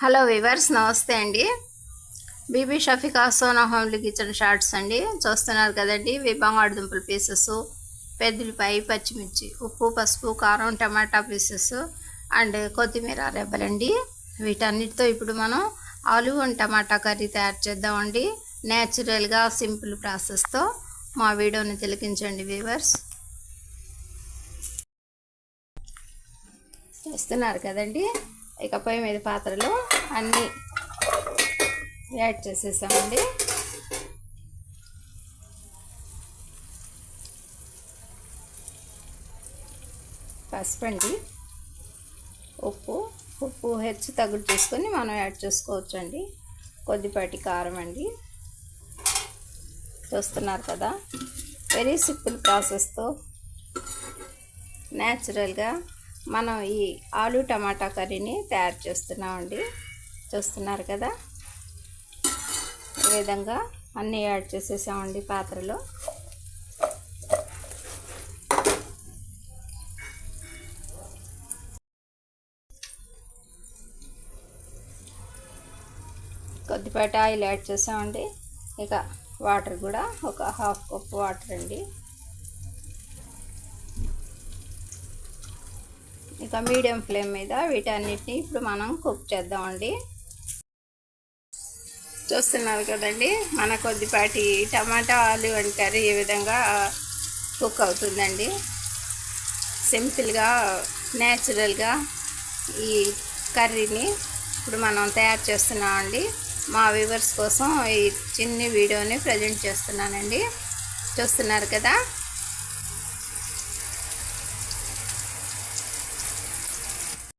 Hello viewers, నమస్తే అండి. Bibi Shafika Sona homely kitchen shorts అండి. చూస్తున్నారు కదండి. బంగాళదుంపల పీసెస్, పెద్దలిపాయ, పచ్చిమిర్చి, ఉప్పు, పసుపు, కారం, టమాటా పీసెస్ అండ్ కొత్తిమీర రెబ్బలండి. వీటన్నిటితో ఇప్పుడు మనం ఆలు అండ్ టమాటా కర్రీ తయారు చేద్దామండి. న్యాచురల్గా సింపుల్ ప్రాసెస్తో మా వీడియోని తిలకించండి వివర్స్. చూస్తున్నారు కదండి. ఇక పొయ్యి మీద పాత్రలో అన్నీ యాడ్ చేసేసామండి. పసుపు అండి, ఉప్పు హెచ్చు తగ్గుడు చేసుకొని మనం యాడ్ చేసుకోవచ్చు అండి. కొద్దిపాటి కారం అండి. చూస్తున్నారు కదా, వెరీ సింపుల్ ప్రాసెస్తో న్యాచురల్గా మనం ఈ ఆలు టమాటా కర్రీని తయారు చేస్తున్నామండి. చూస్తున్నారు కదా, ఈ విధంగా అన్నీ యాడ్ చేసేసామండి పాత్రలో. కొద్దిపాటి ఆయిల్ యాడ్ చేసామండి. ఇక వాటర్ కూడా ఒక హాఫ్ కప్ వాటర్ అండి. ఇక మీడియం ఫ్లేమ్ మీద వీటన్నిటిని ఇప్పుడు మనం కుక్ చేద్దామండి. చూస్తున్నారు కదండి, మన కొద్దిపాటి టమాటా ఆలు అండ్ కర్రీ ఈ విధంగా కుక్ అవుతుందండి. సింపుల్గా న్యాచురల్గా ఈ కర్రీని ఇప్పుడు మనం తయారు చేస్తున్నామండి. మా వ్యూవర్స్ కోసం ఈ చిన్న వీడియోని ప్రజెంట్ చేస్తున్నానండి. చూస్తున్నారు కదా.